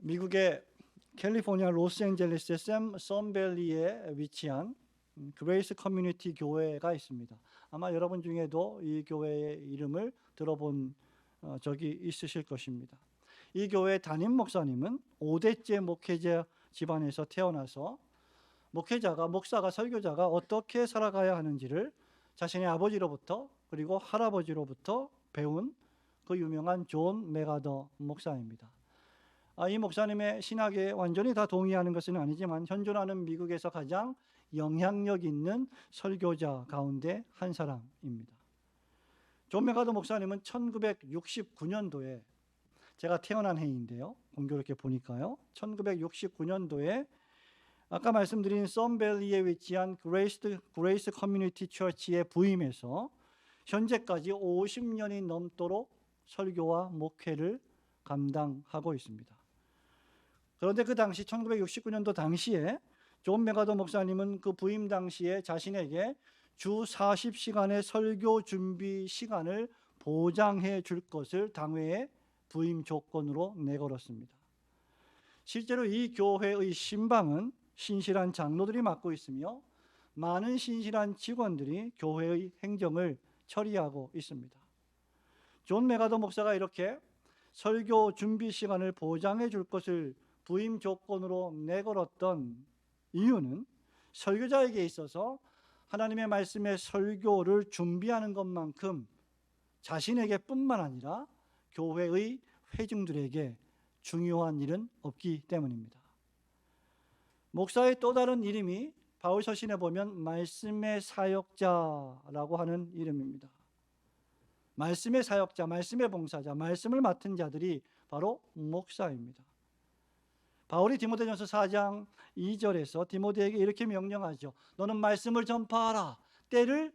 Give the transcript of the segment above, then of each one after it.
미국의 캘리포니아 로스앤젤레스의 썬밸리에 위치한 그레이스 커뮤니티 교회가 있습니다. 아마 여러분 중에도 이 교회의 이름을 들어본 적이 있으실 것입니다. 이 교회 담임 목사님은 5대째 목회자 집안에서 태어나서 목사가 설교자가 어떻게 살아가야 하는지를 자신의 아버지로부터 그리고 할아버지로부터 배운 그 유명한 존 맥아더 목사입니다. 이 목사님의 신학에 완전히 다 동의하는 것은 아니지만 현존하는 미국에서 가장 영향력 있는 설교자 가운데 한 사람입니다. 존 맥아더 목사님은 1969년도에 제가 태어난 해인데요. 공교롭게 보니까요. 1969년도에 아까 말씀드린 썬밸리에 위치한 그레이스 커뮤니티 처치에 부임해서 현재까지 50년이 넘도록 설교와 목회를 감당하고 있습니다. 그런데 그 당시 1969년도 당시에 존 맥아더 목사님은 그 부임 당시에 자신에게 주 40시간의 설교 준비 시간을 보장해 줄 것을 당회에 부임 조건으로 내걸었습니다. 실제로 이 교회의 신방은 신실한 장로들이 맡고 있으며 많은 신실한 직원들이 교회의 행정을 처리하고 있습니다. 존 맥아더 목사가 이렇게 설교 준비 시간을 보장해 줄 것을 부임 조건으로 내걸었던 이유는 설교자에게 있어서 하나님의 말씀의 설교를 준비하는 것만큼 자신에게 뿐만 아니라 교회의 회중들에게 중요한 일은 없기 때문입니다. 목사의 또 다른 이름이 바울 서신에 보면 말씀의 사역자라고 하는 이름입니다. 말씀의 사역자, 말씀의 봉사자, 말씀을 맡은 자들이 바로 목사입니다. 바울이 디모데전서 4장 2절에서 디모데에게 이렇게 명령하죠. 너는 말씀을 전파하라. 때를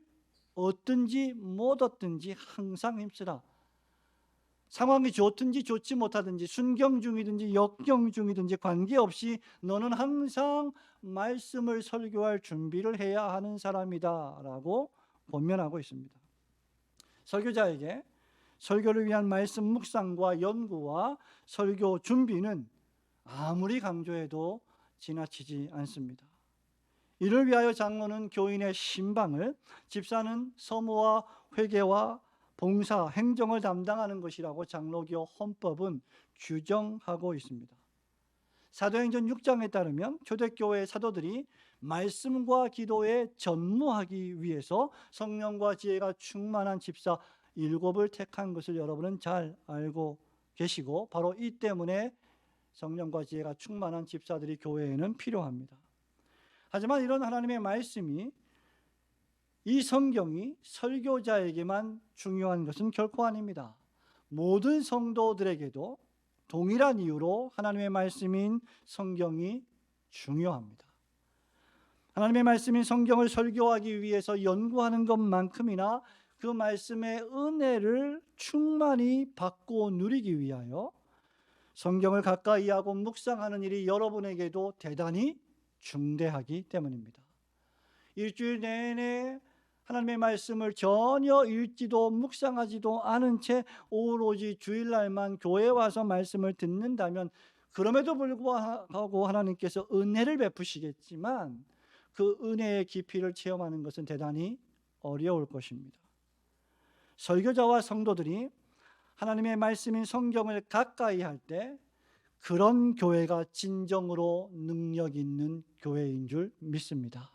얻든지 못 얻든지 항상 힘쓰라. 상황이 좋든지 좋지 못하든지 순경 중이든지 역경 중이든지 관계없이 너는 항상 말씀을 설교할 준비를 해야 하는 사람이다 라고 권면하고 있습니다. 설교자에게 설교를 위한 말씀 묵상과 연구와 설교 준비는 아무리 강조해도 지나치지 않습니다. 이를 위하여 장로는 교인의 신방을, 집사는 서무와 회개와 봉사, 행정을 담당하는 것이라고 장로교 헌법은 규정하고 있습니다. 사도행전 6장에 따르면 초대교회 사도들이 말씀과 기도에 전무하기 위해서 성령과 지혜가 충만한 집사 7을 택한 것을 여러분은 잘 알고 계시고 바로 이 때문에 성령과 지혜가 충만한 집사들이 교회에는 필요합니다. 하지만 이런 하나님의 말씀이 이 성경이 설교자에게만 중요한 것은 결코 아닙니다. 모든 성도들에게도 동일한 이유로 하나님의 말씀인 성경이 중요합니다. 하나님의 말씀인 성경을 설교하기 위해서 연구하는 것만큼이나 그 말씀의 은혜를 충만히 받고 누리기 위하여 성경을 가까이 하고 묵상하는 일이 여러분에게도 대단히 중대하기 때문입니다. 일주일 내내 하나님의 말씀을 전혀 읽지도 묵상하지도 않은 채 오로지 주일날만 교회에 와서 말씀을 듣는다면 그럼에도 불구하고 하나님께서 은혜를 베푸시겠지만 그 은혜의 깊이를 체험하는 것은 대단히 어려울 것입니다. 설교자와 성도들이 하나님의 말씀인 성경을 가까이 할 때 그런 교회가 진정으로 능력 있는 교회인 줄 믿습니다.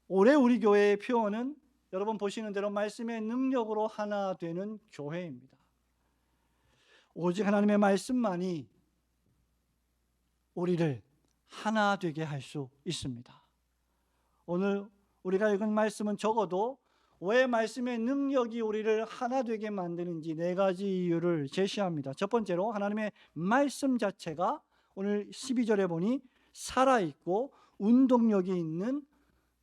올해 우리 교회의 표어는 여러분 보시는 대로 말씀의 능력으로 하나 되는 교회입니다. 오직 하나님의 말씀만이 우리를 하나 되게 할 수 있습니다. 오늘 우리가 읽은 말씀은 적어도 왜 말씀의 능력이 우리를 하나 되게 만드는지 4가지 이유를 제시합니다. 첫 번째로 하나님의 말씀 자체가 오늘 12절에 보니 살아있고 운동력이 있는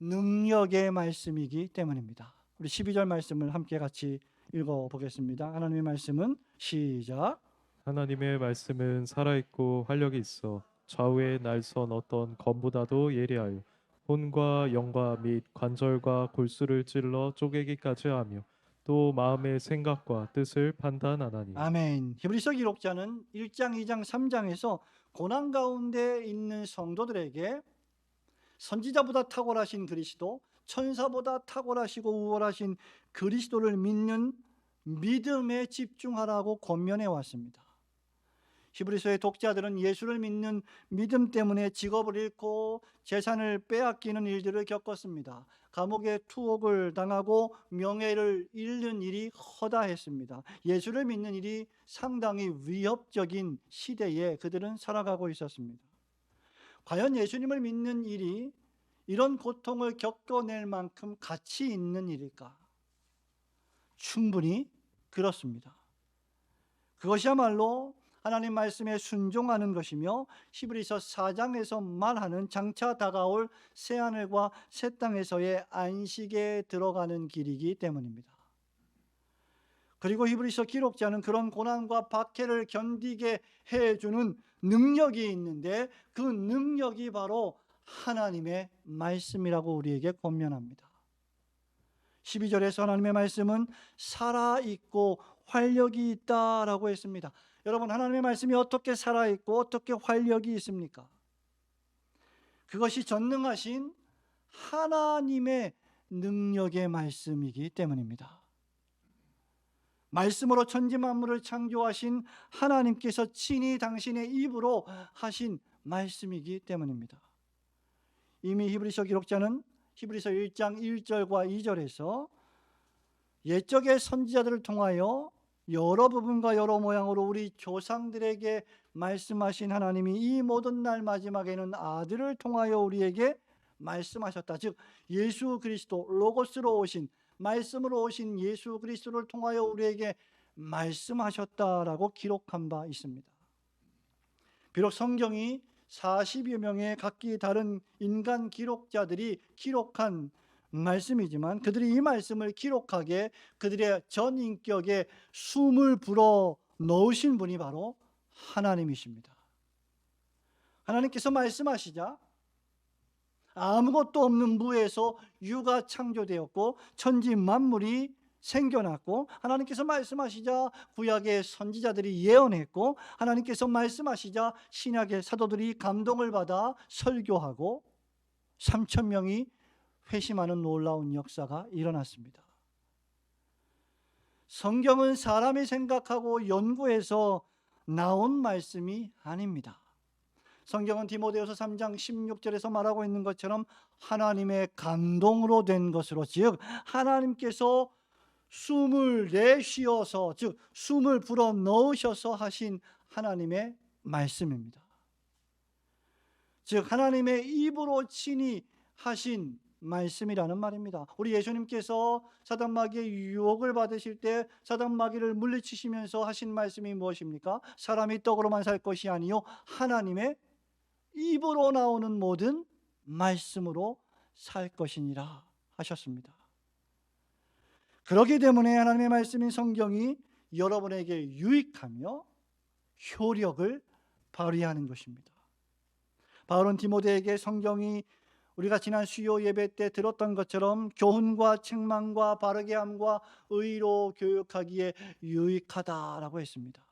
능력의 말씀이기 때문입니다. 우리 12절 말씀을 함께 같이 읽어보겠습니다. 하나님의 말씀은 시작. 하나님의 말씀은 살아있고 활력이 있어 좌우의 날선 어떤 검보다도 예리하여 혼과 영과 및 관절과 골수를 찔러 쪼개기까지 하며 또 마음의 생각과 뜻을 판단하나니. 아멘. 히브리서 기록자는 1장, 2장, 3장에서 고난 가운데 있는 성도들에게 선지자보다 탁월하신 그리스도, 천사보다 탁월하시고 우월하신 그리스도를 믿는 믿음에 집중하라고 권면해 왔습니다. 히브리서의 독자들은 예수를 믿는 믿음 때문에 직업을 잃고 재산을 빼앗기는 일들을 겪었습니다. 감옥에 투옥을 당하고 명예를 잃는 일이 허다했습니다. 예수를 믿는 일이 상당히 위협적인 시대에 그들은 살아가고 있었습니다. 과연 예수님을 믿는 일이 이런 고통을 겪어낼 만큼 가치 있는 일일까? 충분히 그렇습니다. 그것이야말로 하나님 말씀에 순종하는 것이며 히브리서 4장에서 말하는 장차 다가올 새하늘과 새 땅에서의 안식에 들어가는 길이기 때문입니다. 그리고 히브리서 기록자는 그런 고난과 박해를 견디게 해주는 능력이 있는데 그 능력이 바로 하나님의 말씀이라고 우리에게 권면합니다. 12절에서 하나님의 말씀은 살아있고 활력이 있다라고 했습니다. 여러분, 하나님의 말씀이 어떻게 살아있고 어떻게 활력이 있습니까? 그것이 전능하신 하나님의 능력의 말씀이기 때문입니다. 말씀으로 천지 만물을 창조하신 하나님께서 친히 당신의 입으로 하신 말씀이기 때문입니다. 이미 히브리서 기록자는 히브리서 1장 1절과 2절에서 옛적의 선지자들을 통하여 여러 부분과 여러 모양으로 우리 조상들에게 말씀하신 하나님이 이 모든 날 마지막에는 아들을 통하여 우리에게 말씀하셨다. 즉 예수 그리스도, 로고스로 오신, 말씀으로 오신 예수 그리스도를 통하여 우리에게 말씀하셨다라고 기록한 바 있습니다. 비록 성경이 40여 명의 각기 다른 인간 기록자들이 기록한 말씀이지만 그들이 이 말씀을 기록하게 그들의 전인격에 숨을 불어 넣으신 분이 바로 하나님이십니다. 하나님께서 말씀하시자 아무것도 없는 무에서 유가 창조되었고 천지 만물이 생겨났고, 하나님께서 말씀하시자 구약의 선지자들이 예언했고, 하나님께서 말씀하시자 신약의 사도들이 감동을 받아 설교하고 3천 명이 회심하는 놀라운 역사가 일어났습니다. 성경은 사람이 생각하고 연구해서 나온 말씀이 아닙니다. 성경은 디모데후서 3장 16절에서 말하고 있는 것처럼 하나님의 감동으로 된 것으로, 즉 하나님께서 숨을 내쉬어서, 즉 숨을 불어 넣으셔서 하신 하나님의 말씀입니다. 즉 하나님의 입으로 친히 하신 말씀이라는 말입니다. 우리 예수님께서 사단마귀의 유혹을 받으실 때 사단마귀를 물리치시면서 하신 말씀이 무엇입니까? 사람이 떡으로만 살 것이 아니요 하나님의 입으로 나오는 모든 말씀으로 살 것이니라 하셨습니다. 그렇기 때문에 하나님의 말씀인 성경이 여러분에게 유익하며 효력을 발휘하는 것입니다. 바울은 디모데에게 성경이 우리가 지난 수요 예배 때 들었던 것처럼 교훈과 책망과 바르게 함과 의로 교육하기에 유익하다라고 했습니다.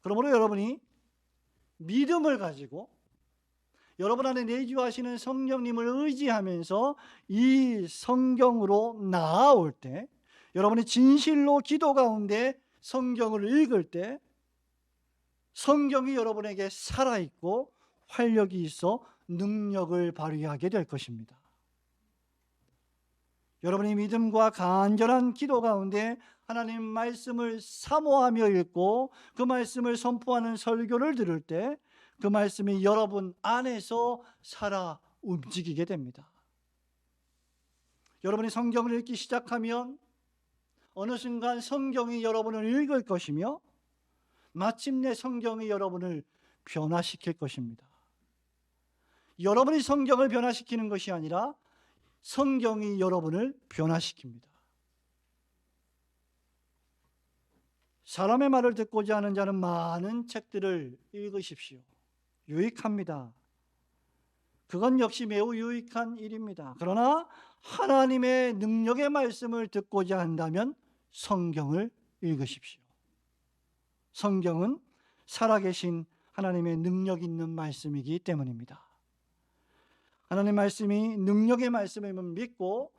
그러므로 여러분이 믿음을 가지고 여러분 안에 내주하시는 성령님을 의지하면서 이 성경으로 나아올 때, 여러분이 진실로 기도 가운데 성경을 읽을 때 성경이 여러분에게 살아있고 활력이 있어 능력을 발휘하게 될 것입니다. 여러분이 믿음과 간절한 기도 가운데 하나님 말씀을 사모하며 읽고 그 말씀을 선포하는 설교를 들을 때 그 말씀이 여러분 안에서 살아 움직이게 됩니다. 여러분이 성경을 읽기 시작하면 어느 순간 성경이 여러분을 읽을 것이며 마침내 성경이 여러분을 변화시킬 것입니다. 여러분이 성경을 변화시키는 것이 아니라 성경이 여러분을 변화시킵니다. 사람의 말을 듣고자 하는 자는 많은 책들을 읽으십시오. 유익합니다. 그건 역시 매우 유익한 일입니다. 그러나 하나님의 능력의 말씀을 듣고자 한다면 성경을 읽으십시오. 성경은 살아계신 하나님의 능력 있는 말씀이기 때문입니다. 하나님의 말씀이 능력의 말씀임을 믿고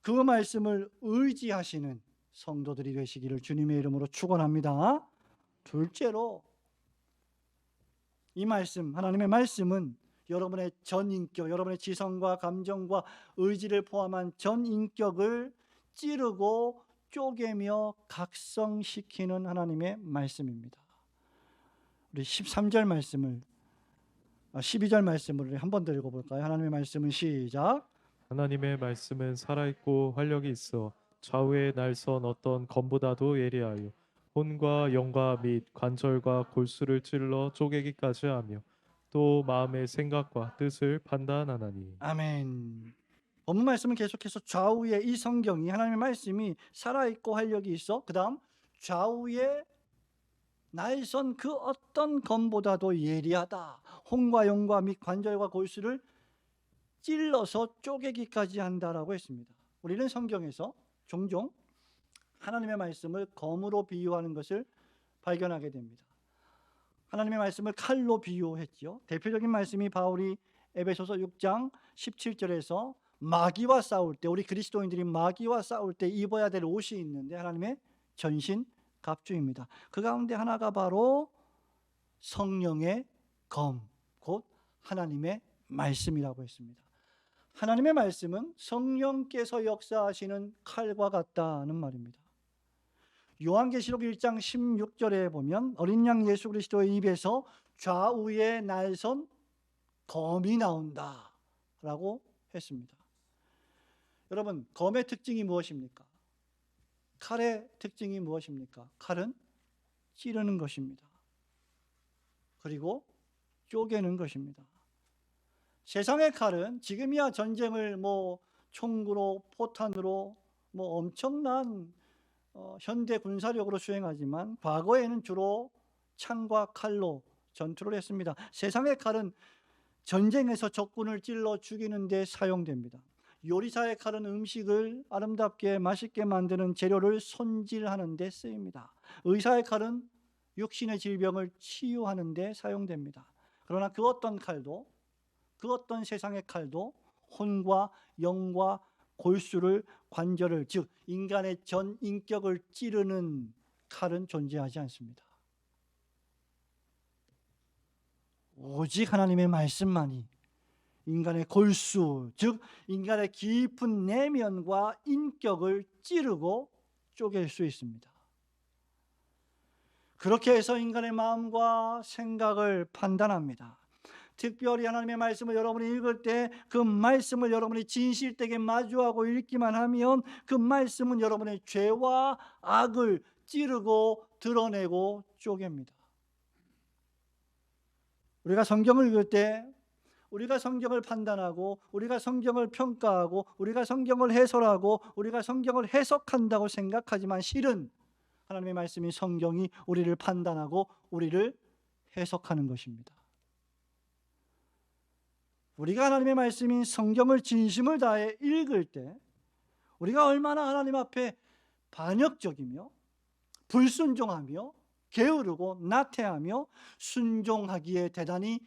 그 말씀을 의지하시는 성도들이 되시기를 주님의 이름으로 축원합니다. 둘째로 이 말씀, 하나님의 말씀은 여러분의 전인격, 여러분의 지성과 감정과 의지를 포함한 전인격을 찌르고 쪼개며 각성시키는 하나님의 말씀입니다. 우리 13절 말씀을 12절 말씀을 한 번 더 읽어볼까요? 하나님의 말씀은 시작. 하나님의 말씀은 살아있고 활력이 있어 좌우의 날선 어떤 검보다도 예리하여 혼과 영과 및 관절과 골수를 찔러 쪼개기까지 하며 또 마음의 생각과 뜻을 판단하나니. 아멘. 본문 말씀은 계속해서 좌우에 이 성경이 하나님의 말씀이 살아있고 활력이 있어 그 다음 좌우에 날선 그 어떤 검보다도 예리하다. 혼과 영과 및 관절과 골수를 찔러서 쪼개기까지 한다라고 했습니다. 우리는 성경에서 종종 하나님의 말씀을 검으로 비유하는 것을 발견하게 됩니다. 하나님의 말씀을 칼로 비유했지요. 대표적인 말씀이 바울이 에베소서 6장 17절에서 마귀와 싸울 때, 우리 그리스도인들이 마귀와 싸울 때 입어야 될 옷이 있는데 하나님의 전신 갑주입니다. 그 가운데 하나가 바로 성령의 검, 곧 하나님의 말씀이라고 했습니다. 하나님의 말씀은 성령께서 역사하시는 칼과 같다는 말입니다. 요한계시록 1장 16절에 보면 어린 양 예수 그리스도의 입에서 좌우에 날선 검이 나온다 라고 했습니다. 여러분, 검의 특징이 무엇입니까? 칼의 특징이 무엇입니까? 칼은 찌르는 것입니다. 그리고 쪼개는 것입니다. 세상의 칼은 지금이야 전쟁을 총구로 포탄으로 엄청난 현대 군사력으로 수행하지만 과거에는 주로 창과 칼로 전투를 했습니다. 세상의 칼은 전쟁에서 적군을 찔러 죽이는 데 사용됩니다. 요리사의 칼은 음식을 아름답게 맛있게 만드는 재료를 손질하는 데 쓰입니다. 의사의 칼은 육신의 질병을 치유하는 데 사용됩니다. 그러나 그 어떤 칼도, 그 어떤 세상의 칼도 혼과 영과 골수를, 관절을, 즉 인간의 전 인격을 찌르는 칼은 존재하지 않습니다. 오직 하나님의 말씀만이 인간의 골수, 즉 인간의 깊은 내면과 인격을 찌르고 쪼갤 수 있습니다. 그렇게 해서 인간의 마음과 생각을 판단합니다. 특별히 하나님의 말씀을 여러분이 읽을 때 그 말씀을 여러분이 진실되게 마주하고 읽기만 하면 그 말씀은 여러분의 죄와 악을 찌르고 드러내고 쪼갭니다. 우리가 성경을 읽을 때 우리가 성경을 판단하고 우리가 성경을 평가하고 우리가 성경을 해설하고 우리가 성경을 해석한다고 생각하지만 실은 하나님의 말씀이 성경이 우리를 판단하고 우리를 해석하는 것입니다. 우리가 하나님의 말씀인 성경을 진심을 다해 읽을 때 우리가 얼마나 하나님 앞에 반역적이며 불순종하며 게으르고 나태하며 순종하기에 대단히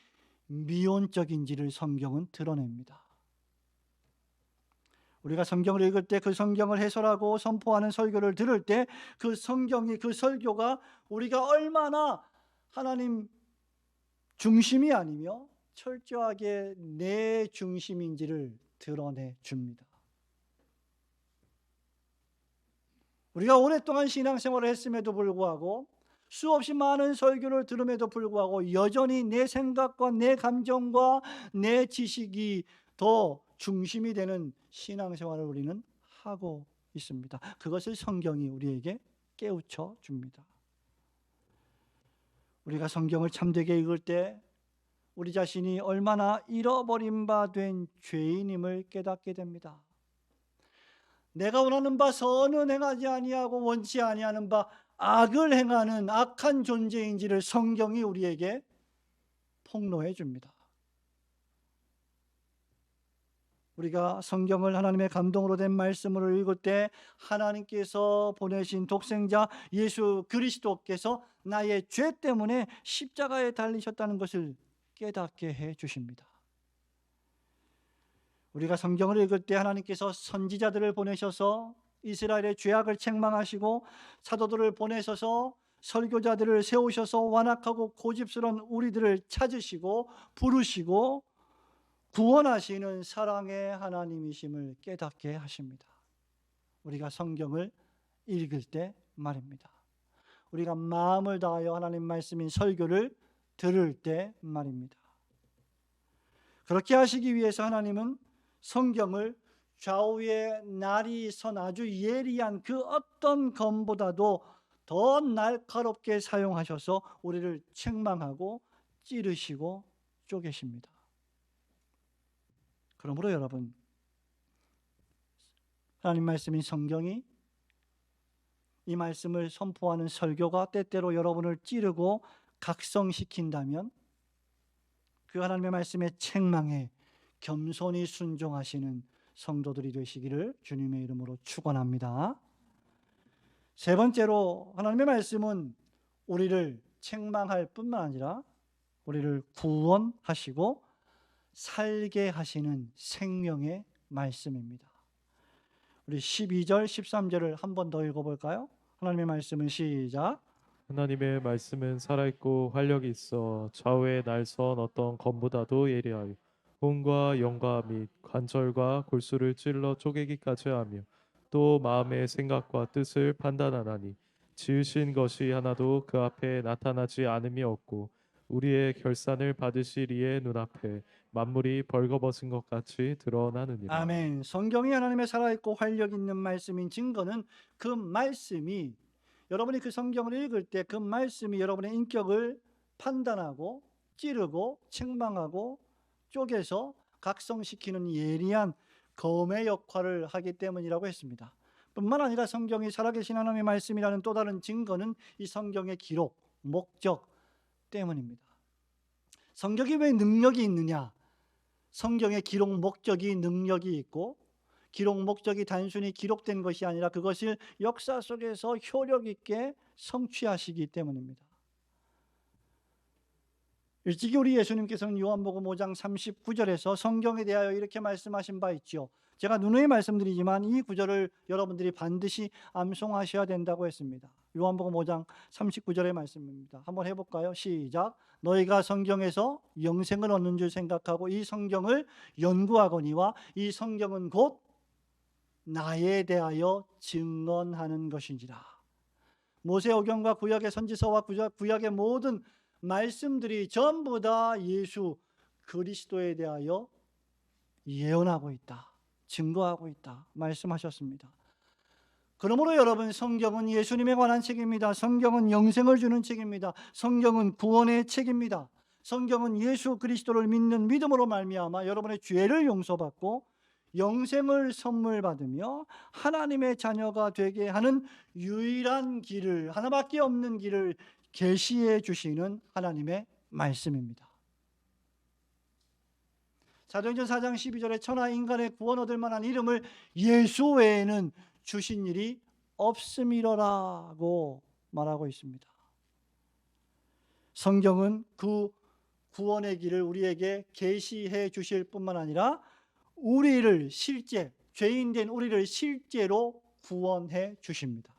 미온적인지를 성경은 드러냅니다. 우리가 성경을 읽을 때 그 성경을 해설하고 선포하는 설교를 들을 때 그 성경이, 그 설교가 우리가 얼마나 하나님 중심이 아니며 철저하게 내 중심인지를 드러내 줍니다. 우리가 오랫동안 신앙생활을 했음에도 불구하고 수없이 많은 설교를 들음에도 불구하고 여전히 내 생각과 내 감정과 내 지식이 더 중심이 되는 신앙생활을 우리는 하고 있습니다. 그것을 성경이 우리에게 깨우쳐 줍니다. 우리가 성경을 참되게 읽을 때 우리 자신이 얼마나 잃어버린 바 된 죄인임을 깨닫게 됩니다. 내가 원하는 바 선은 행하지 아니하고 원치 아니하는 바 악을 행하는 악한 존재인지를 성경이 우리에게 폭로해 줍니다. 우리가 성경을 하나님의 감동으로 된 말씀으로 읽을 때 하나님께서 보내신 독생자 예수 그리스도께서 나의 죄 때문에 십자가에 달리셨다는 것을 깨닫게 해 주십니다. 우리가 성경을 읽을 때 하나님께서 선지자들을 보내셔서 이스라엘의 죄악을 책망하시고 사도들을 보내셔서 설교자들을 세우셔서 완악하고 고집스러운 우리들을 찾으시고 부르시고 구원하시는 사랑의 하나님이심을 깨닫게 하십니다. 우리가 성경을 읽을 때 말입니다. 우리가 마음을 다하여 하나님 말씀인 설교를 들을 때 말입니다. 그렇게 하시기 위해서 하나님은 성경을 좌우에 날이 선 아주 예리한 그 어떤 검보다도 더 날카롭게 사용하셔서 우리를 책망하고 찌르시고 쪼개십니다. 그러므로 여러분, 하나님 말씀인 성경이 이 말씀을 선포하는 설교가 때때로 여러분을 찌르고 각성시킨다면 그 하나님의 말씀의 책망에 겸손히 순종하시는 성도들이 되시기를 주님의 이름으로 축원합니다. 세 번째로 하나님의 말씀은 우리를 책망할 뿐만 아니라 우리를 구원하시고 살게 하시는 생명의 말씀입니다. 우리 12절 13절을 한 번 더 읽어볼까요? 하나님의 말씀은 시작. 하나님의 말씀은 살아있고 활력이 있어 좌우에 날선 어떤 검보다도 예리하여 혼과 영과 및 관절과 골수를 찔러 쪼개기까지 하며 또 마음의 생각과 뜻을 판단하나니 지으신 것이 하나도 그 앞에 나타나지 않음이 없고 우리의 결산을 받으실 이의 눈앞에 만물이 벌거벗은 것 같이 드러나느니라. 아멘. 성경이 하나님의 살아있고 활력 있는 말씀인 증거는 그 말씀이 여러분이 그 성경을 읽을 때 그 말씀이 여러분의 인격을 판단하고 찌르고 책망하고 쪼개서 각성시키는 예리한 검의 역할을 하기 때문이라고 했습니다. 뿐만 아니라 성경이 살아계신 하나님의 말씀이라는 또 다른 증거는 이 성경의 기록, 목적 때문입니다. 성경이 왜 능력이 있느냐? 성경의 기록 목적이 능력이 있고 기록 목적이 단순히 기록된 것이 아니라 그것을 역사 속에서 효력 있게 성취하시기 때문입니다. 일찍이 우리 예수님께서는 요한복음 5장 39절에서 성경에 대하여 이렇게 말씀하신 바 있죠. 제가 누누이 말씀드리지만 이 구절을 여러분들이 반드시 암송하셔야 된다고 했습니다. 요한복음 5장 39절의 말씀입니다. 한번 해볼까요? 시작. 너희가 성경에서 영생을 얻는 줄 생각하고 이 성경을 연구하거니와 이 성경은 곧 나에 대하여 증언하는 것인지라. 모세오경과 구약의 선지서와 구약의 모든 말씀들이 전부 다 예수 그리스도에 대하여 예언하고 있다, 증거하고 있다 말씀하셨습니다. 그러므로 여러분, 성경은 예수님에 관한 책입니다. 성경은 영생을 주는 책입니다. 성경은 구원의 책입니다. 성경은 예수 그리스도를 믿는 믿음으로 말미암아 여러분의 죄를 용서받고 영생을 선물 받으며 하나님의 자녀가 되게 하는 유일한 길을, 하나밖에 없는 길을 계시해 주시는 하나님의 말씀입니다. 사도행전 4장 12절에 천하 인간의 구원 얻을 만한 이름을 예수 외에는 주신 일이 없음이로라고 말하고 있습니다. 성경은 그 구원의 길을 우리에게 계시해 주실 뿐만 아니라 우리를 실제, 죄인된 우리를 실제로 구원해 주십니다.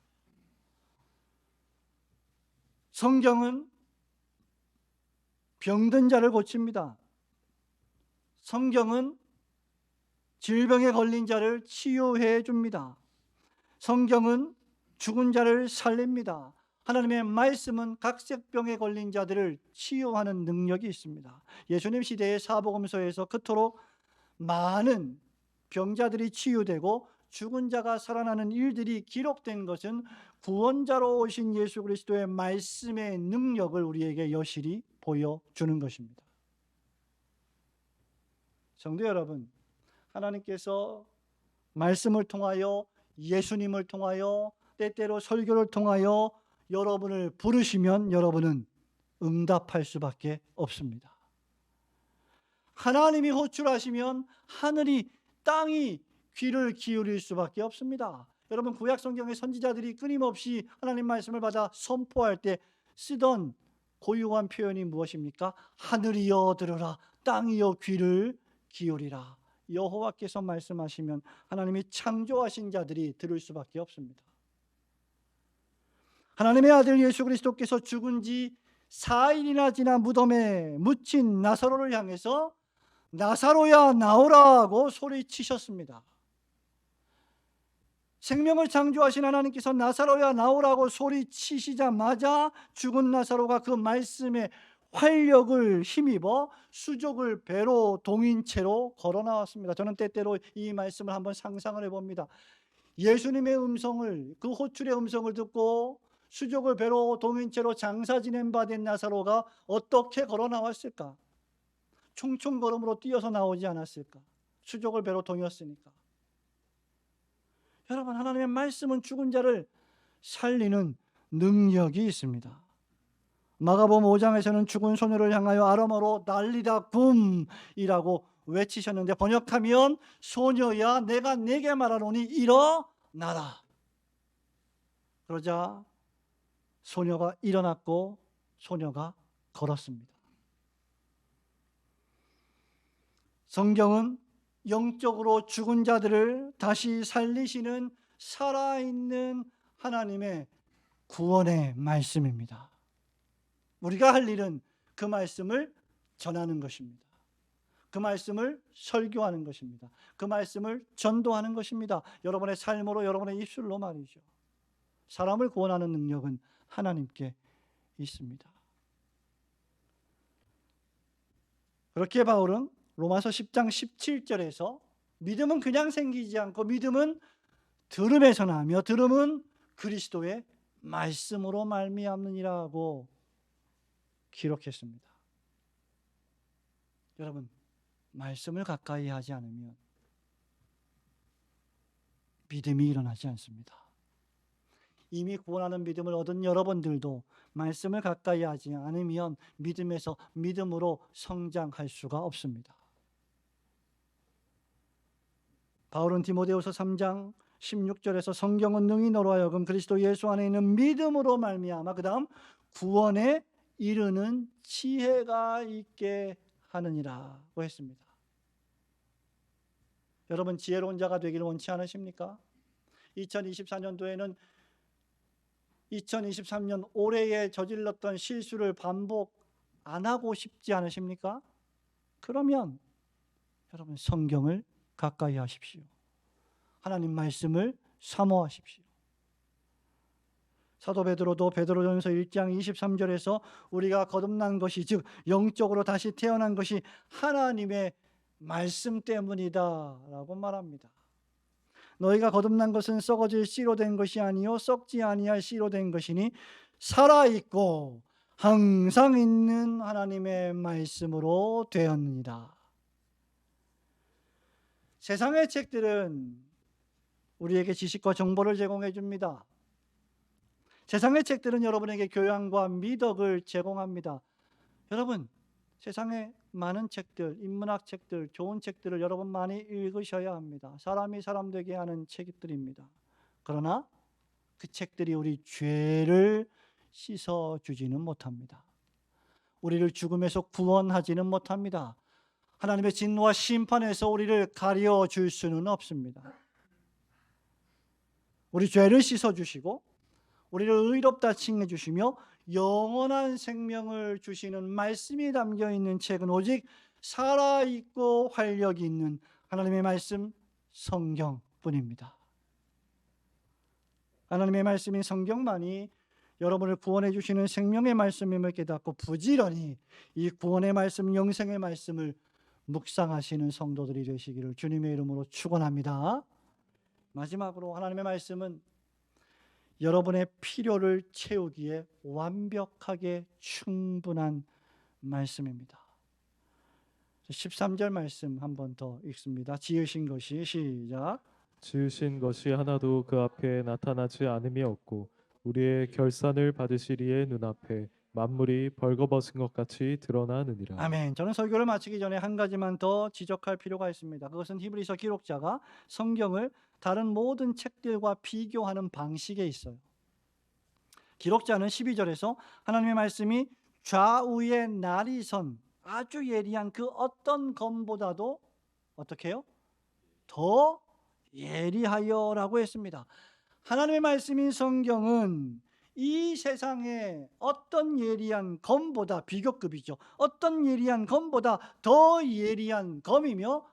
성경은 병든 자를 고칩니다. 성경은 질병에 걸린 자를 치유해 줍니다. 성경은 죽은 자를 살립니다. 하나님의 말씀은 각색병에 걸린 자들을 치유하는 능력이 있습니다. 예수님 시대의 사복음서에서 그토록 많은 병자들이 치유되고 죽은 자가 살아나는 일들이 기록된 것은 구원자로 오신 예수 그리스도의 말씀의 능력을 우리에게 여실히 보여주는 것입니다. 성도 여러분, 하나님께서 말씀을 통하여, 예수님을 통하여, 때때로 설교를 통하여 여러분을 부르시면 여러분은 응답할 수밖에 없습니다. 하나님이 호출하시면 하늘이 땅이 귀를 기울일 수밖에 없습니다. 여러분, 구약 성경의 선지자들이 끊임없이 하나님 말씀을 받아 선포할 때 쓰던 고유한 표현이 무엇입니까? 하늘이여 들으라, 땅이여 귀를 기울이라. 여호와께서 말씀하시면 하나님이 창조하신 자들이 들을 수밖에 없습니다. 하나님의 아들 예수 그리스도께서 죽은 지 4일이나 지난 무덤에 묻힌 나사로를 향해서 나사로야 나오라고 소리치셨습니다. 생명을 창조하신 하나님께서 나사로야 나오라고 소리치시자마자 죽은 나사로가 그 말씀에 활력을 힘입어 수족을 배로 동인 채로 걸어 나왔습니다. 저는 때때로 이 말씀을 한번 상상을 해봅니다. 예수님의 음성을, 그 호출의 음성을 듣고 수족을 배로 동인 채로 장사 지낸 바 된 나사로가 어떻게 걸어 나왔을까? 총총 걸음으로 뛰어서 나오지 않았을까? 수족을 배로 동였으니까. 여러분, 하나님의 말씀은 죽은 자를 살리는 능력이 있습니다. 마가복음 5장에서는 죽은 소녀를 향하여 아람어로 난리다 굼이라고 외치셨는데, 번역하면 소녀야 내가 네게 말하노니 일어나라. 그러자 소녀가 일어났고 소녀가 걸었습니다. 성경은 영적으로 죽은 자들을 다시 살리시는 살아있는 하나님의 구원의 말씀입니다. 우리가 할 일은 그 말씀을 전하는 것입니다. 그 말씀을 설교하는 것입니다. 그 말씀을 전도하는 것입니다. 여러분의 삶으로, 여러분의 입술로 말이죠. 사람을 구원하는 능력은 하나님께 있습니다. 그렇게 바울은 로마서 10장 17절에서 믿음은 그냥 생기지 않고 믿음은 들음에서 나며 들음은 그리스도의 말씀으로 말미암느니라고 기록했습니다. 여러분, 말씀을 가까이 하지 않으면 믿음이 일어나지 않습니다. 이미 구원하는 믿음을 얻은 여러분들도 말씀을 가까이 하지 않으면 믿음에서 믿음으로 성장할 수가 없습니다. 바울은 디모데후서 3장 16절에서 성경은 능히 너로 하여금 그리스도 예수 안에 있는 믿음으로 말미암아 그 다음 구원에 이르는 지혜가 있게 하느니라고 했습니다. 여러분, 지혜로운 자가 되기를 원치 않으십니까? 2024년도에는 2023년 올해에 저질렀던 실수를 반복 안 하고 싶지 않으십니까? 그러면 여러분, 성경을 가까이 하십시오. 하나님 말씀을 사모하십시오. 사도 베드로도 베드로전서 1장 23절에서 우리가 거듭난 것이, 즉 영적으로 다시 태어난 것이 하나님의 말씀 때문이다 라고 말합니다. 너희가 거듭난 것은 썩어질 씨로 된 것이 아니요 썩지 아니할 씨로 된 것이니 살아있고 항상 있는 하나님의 말씀으로 되었느니라. 세상의 책들은 우리에게 지식과 정보를 제공해 줍니다. 세상의 책들은 여러분에게 교양과 미덕을 제공합니다. 여러분, 세상에 많은 책들, 인문학 책들, 좋은 책들을 여러분 많이 읽으셔야 합니다. 사람이 사람 되게 하는 책들입니다. 그러나 그 책들이 우리 죄를 씻어주지는 못합니다. 우리를 죽음에서 구원하지는 못합니다. 하나님의 진노와 심판에서 우리를 가려줄 수는 없습니다. 우리 죄를 씻어주시고 우리를 의롭다 칭해 주시며 영원한 생명을 주시는 말씀이 담겨있는 책은 오직 살아있고 활력이 있는 하나님의 말씀 성경뿐입니다. 하나님의 말씀인 성경만이 여러분을 구원해 주시는 생명의 말씀임을 깨닫고 부지런히 이 구원의 말씀, 영생의 말씀을 묵상하시는 성도들이 되시기를 주님의 이름으로 축원합니다. 마지막으로 하나님의 말씀은 여러분의 필요를 채우기에 완벽하게 충분한 말씀입니다. 13절 말씀 한 번 더 읽습니다. 지으신 것이, 시작. 지으신 것이 하나도 그 앞에 나타나지 않음이 없고 우리의 결산을 받으시리의 눈앞에 만물이 벌거벗은 것 같이 드러나느니라. 아멘. 저는 설교를 마치기 전에 한 가지만 더 지적할 필요가 있습니다. 그것은 히브리서 기록자가 성경을 다른 모든 책들과 비교하는 방식에 있어요. 기록자는 12절에서 하나님의 말씀이 좌우에 날이 선 아주 예리한 그 어떤 검보다도 어떻게 해요? 더 예리하여라고 했습니다. 하나님의 말씀인 성경은 이 세상의 어떤 예리한 검보다, 비교급이죠, 어떤 예리한 검보다 더 예리한 검이며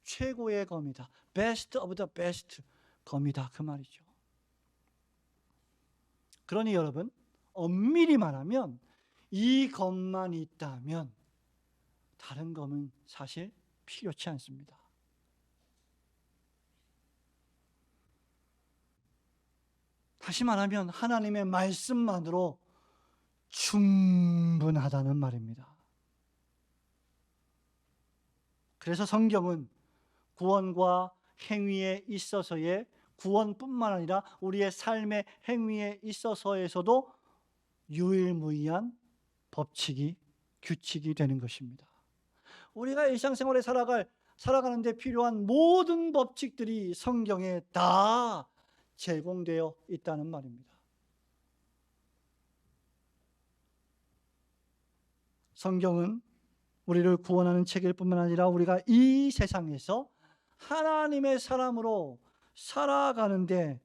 최고의 검이다. Best of the best 검이다, 그 말이죠. 그러니 여러분, 엄밀히 말하면 이 검만 있다면 다른 검은 사실 필요치 않습니다. 다시 말하면 하나님의 말씀만으로 충분하다는 말입니다. 그래서 성경은 구원과 행위에 있어서의 구원뿐만 아니라 우리의 삶의 행위에 있어서에서도 유일무이한 법칙이, 규칙이 되는 것입니다. 우리가 일상생활에 살아가는데 필요한 모든 법칙들이 성경에 다 제공되어 있다는 말입니다. 성경은 우리를 구원하는 책일 뿐만 아니라 우리가 이 세상에서 하나님의 사람으로 살아가는데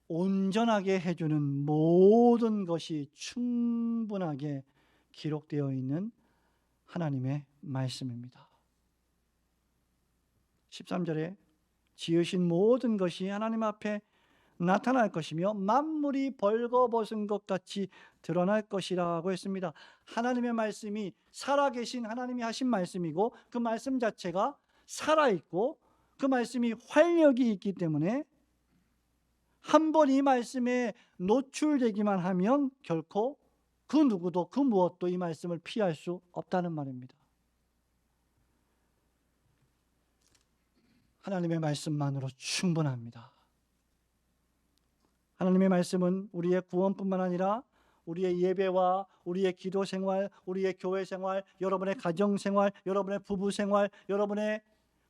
온전하게 해주는 모든 것이 충분하게 기록되어 있는 하나님의 말씀입니다. 13절에 지으신 모든 것이 하나님 앞에 나타날 것이며 만물이 벌거벗은 것 같이 드러날 것이라고 했습니다. 하나님의 말씀이 살아계신 하나님이 하신 말씀이고 그 말씀 자체가 살아있고 그 말씀이 활력이 있기 때문에 한 번 이 말씀에 노출되기만 하면 결코 그 누구도 그 무엇도 이 말씀을 피할 수 없다는 말입니다. 하나님의 말씀만으로 충분합니다. 하나님의 말씀은 우리의 구원뿐만 아니라 우리의 예배와 우리의 기도 생활, 우리의 교회 생활, 여러분의 가정 생활, 여러분의 부부 생활, 여러분의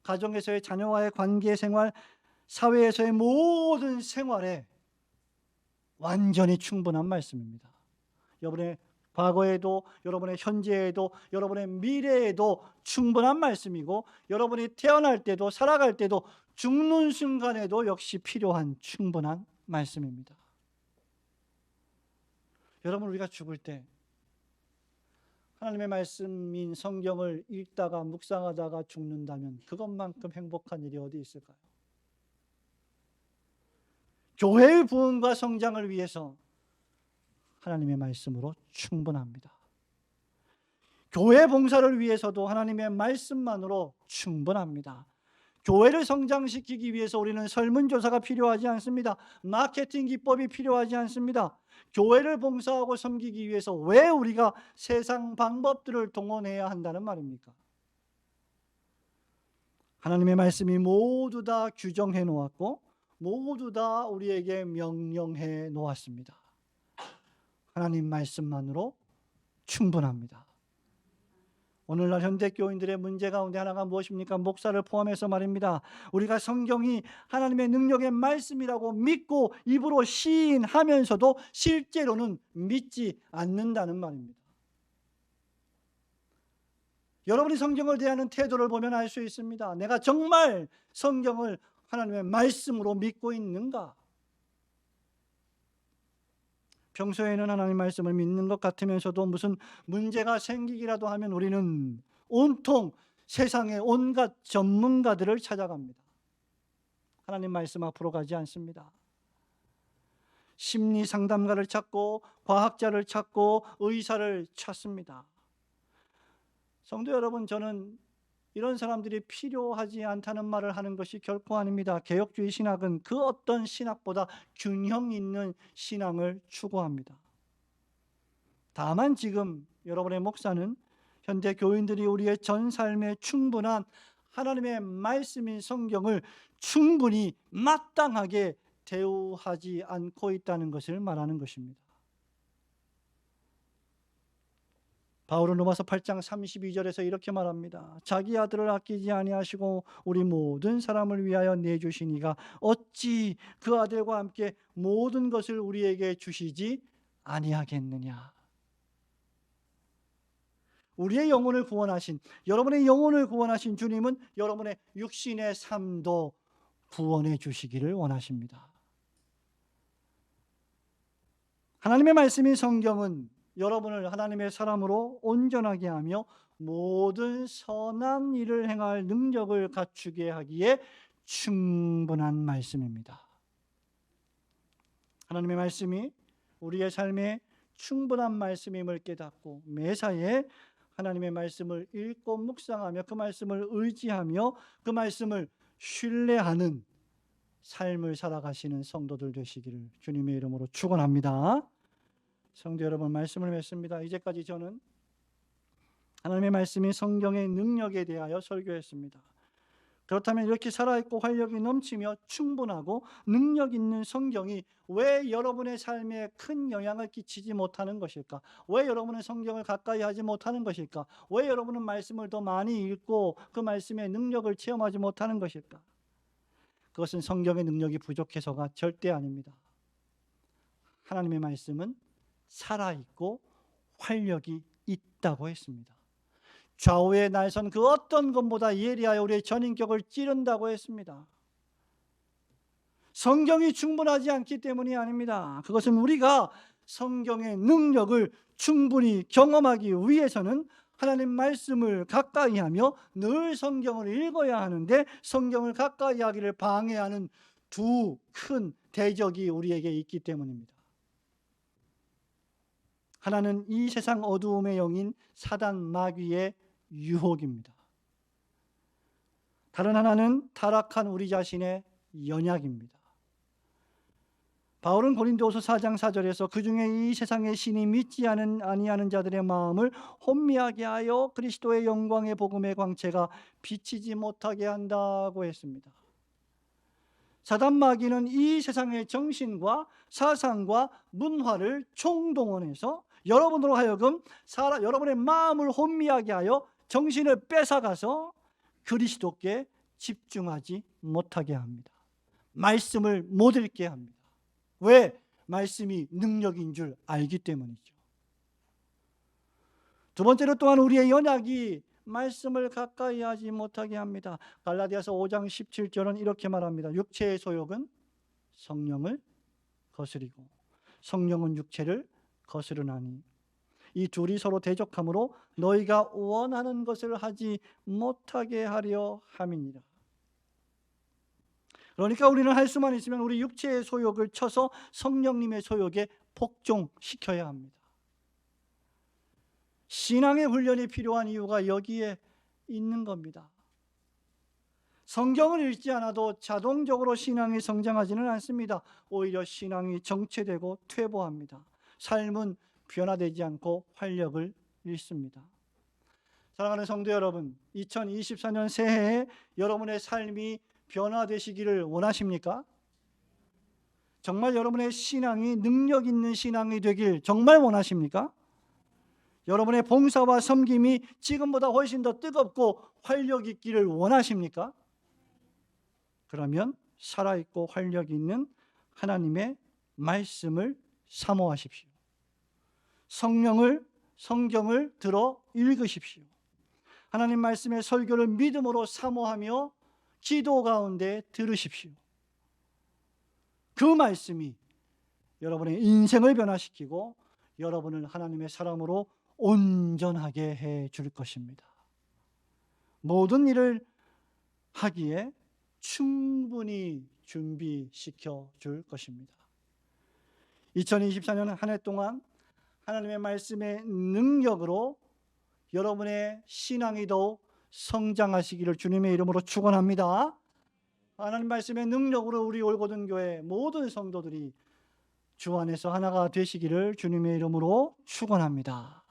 가정에서의 자녀와의 관계 생활, 사회에서의 모든 생활에 완전히 충분한 말씀입니다. 여러분의 과거에도, 여러분의 현재에도, 여러분의 미래에도 충분한 말씀이고 여러분이 태어날 때도 살아갈 때도 죽는 순간에도 역시 필요한 충분한 말씀입니다. 여러분, 우리가 죽을 때 하나님의 말씀인 성경을 읽다가 묵상하다가 죽는다면 그것만큼 행복한 일이 어디 있을까요? 교회의 부흥과 성장을 위해서 하나님의 말씀으로 충분합니다. 교회 봉사를 위해서도 하나님의 말씀만으로 충분합니다. 교회를 성장시키기 위해서 우리는 설문조사가 필요하지 않습니다. 마케팅 기법이 필요하지 않습니다. 교회를 봉사하고 섬기기 위해서 왜 우리가 세상 방법들을 동원해야 한다는 말입니까? 하나님의 말씀이 모두 다 규정해 놓았고 모두 다 우리에게 명령해 놓았습니다. 하나님 말씀만으로 충분합니다. 오늘날 현대 교인들의 문제 가운데 하나가 무엇입니까? 목사를 포함해서 말입니다. 우리가 성경이 하나님의 능력의 말씀이라고 믿고 입으로 시인하면서도 실제로는 믿지 않는다는 말입니다. 여러분이 성경을 대하는 태도를 보면 알 수 있습니다. 내가 정말 성경을 하나님의 말씀으로 믿고 있는가? 평소에는 하나님 말씀을 믿는 것 같으면서도 무슨 문제가 생기기라도 하면 우리는 온통 세상의 온갖 전문가들을 찾아갑니다. 하나님 말씀 앞으로 가지 않습니다. 심리 상담가를 찾고 과학자를 찾고 의사를 찾습니다. 성도 여러분, 저는 이런 사람들이 필요하지 않다는 말을 하는 것이 결코 아닙니다. 개혁주의 신학은 그 어떤 신학보다 균형 있는 신앙을 추구합니다. 다만 지금 여러분의 목사는 현대 교인들이 우리의 전 삶에 충분한 하나님의 말씀인 성경을 충분히 마땅하게 대우하지 않고 있다는 것을 말하는 것입니다. 바울은 로마서 8장 32절에서 이렇게 말합니다. 자기 아들을 아끼지 아니하시고 우리 모든 사람을 위하여 내주시니가 어찌 그 아들과 함께 모든 것을 우리에게 주시지 아니하겠느냐. 우리의 영혼을 구원하신, 여러분의 영혼을 구원하신 주님은 여러분의 육신의 삶도 구원해 주시기를 원하십니다. 하나님의 말씀인 성경은 여러분을 하나님의 사람으로 온전하게 하며 모든 선한 일을 행할 능력을 갖추게 하기에 충분한 말씀입니다. 하나님의 말씀이 우리의 삶에 충분한 말씀임을 깨닫고 매사에 하나님의 말씀을 읽고 묵상하며 그 말씀을 의지하며 그 말씀을 신뢰하는 삶을 살아가시는 성도들 되시기를 주님의 이름으로 축원합니다. 성도 여러분, 말씀을 맺습니다. 이제까지 저는 하나님의 말씀이 성경의 능력에 대하여 설교했습니다. 그렇다면 이렇게 살아있고 활력이 넘치며 충분하고 능력 있는 성경이 왜 여러분의 삶에 큰 영향을 끼치지 못하는 것일까? 왜 여러분은 성경을 가까이 하지 못하는 것일까? 왜 여러분은 말씀을 더 많이 읽고 그 말씀의 능력을 체험하지 못하는 것일까? 그것은 성경의 능력이 부족해서가 절대 아닙니다. 하나님의 말씀은 살아있고 활력이 있다고 했습니다. 좌우의 날선 그 어떤 것보다 예리하여 우리의 전인격을 찌른다고 했습니다. 성경이 충분하지 않기 때문이 아닙니다. 그것은 우리가 성경의 능력을 충분히 경험하기 위해서는 하나님 말씀을 가까이 하며 늘 성경을 읽어야 하는데 성경을 가까이 하기를 방해하는 두 큰 대적이 우리에게 있기 때문입니다. 하나는 이 세상 어두움의 영인 사단 마귀의 유혹입니다. 다른 하나는 타락한 우리 자신의 연약입니다. 바울은 고린도후서 4장 4절에서 그중에 이 세상의 신이 믿지 아니하는 자들의 마음을 혼미하게 하여 그리스도의 영광의 복음의 광채가 비치지 못하게 한다고 했습니다. 사단 마귀는 이 세상의 정신과 사상과 문화를 총동원해서 여러분으로 하여금 여러분의 마음을 혼미하게 하여 정신을 뺏어가서 그리스도께 집중하지 못하게 합니다. 말씀을 못 읽게 합니다. 왜? 말씀이 능력인 줄 알기 때문이죠. 두 번째로 또한 우리의 연약이 말씀을 가까이 하지 못하게 합니다. 갈라디아서 5장 17절은 이렇게 말합니다. 육체의 소욕은 성령을 거스리고 성령은 육체를 거스르나니 이 둘이 서로 대적하므로 너희가 원하는 것을 하지 못하게 하려 함이니라. 그러니까 우리는 할 수만 있으면 우리 육체의 소욕을 쳐서 성령님의 소욕에 복종시켜야 합니다. 신앙의 훈련이 필요한 이유가 여기에 있는 겁니다. 성경을 읽지 않아도 자동적으로 신앙이 성장하지는 않습니다. 오히려 신앙이 정체되고 퇴보합니다. 삶은 변화되지 않고 활력을 잃습니다. 사랑하는 성도 여러분, 2024년 새해에 여러분의 삶이 변화되시기를 원하십니까? 정말 여러분의 신앙이 능력 있는 신앙이 되길 정말 원하십니까? 여러분의 봉사와 섬김이 지금보다 훨씬 더 뜨겁고 활력 있기를 원하십니까? 그러면 살아있고 활력 있는 하나님의 말씀을 사모하십시오. 성경을 들어 읽으십시오. 하나님 말씀의 설교를 믿음으로 사모하며 기도 가운데 들으십시오. 그 말씀이 여러분의 인생을 변화시키고 여러분을 하나님의 사람으로 온전하게 해 줄 것입니다. 모든 일을 하기에 충분히 준비시켜 줄 것입니다. 2024년 한 해 동안 하나님의 말씀의 능력으로 여러분의 신앙이 더욱 성장하시기를 주님의 이름으로 축원합니다. 하나님 말씀의 능력으로 우리 올고든 교회 모든 성도들이 주 안에서 하나가 되시기를 주님의 이름으로 축원합니다.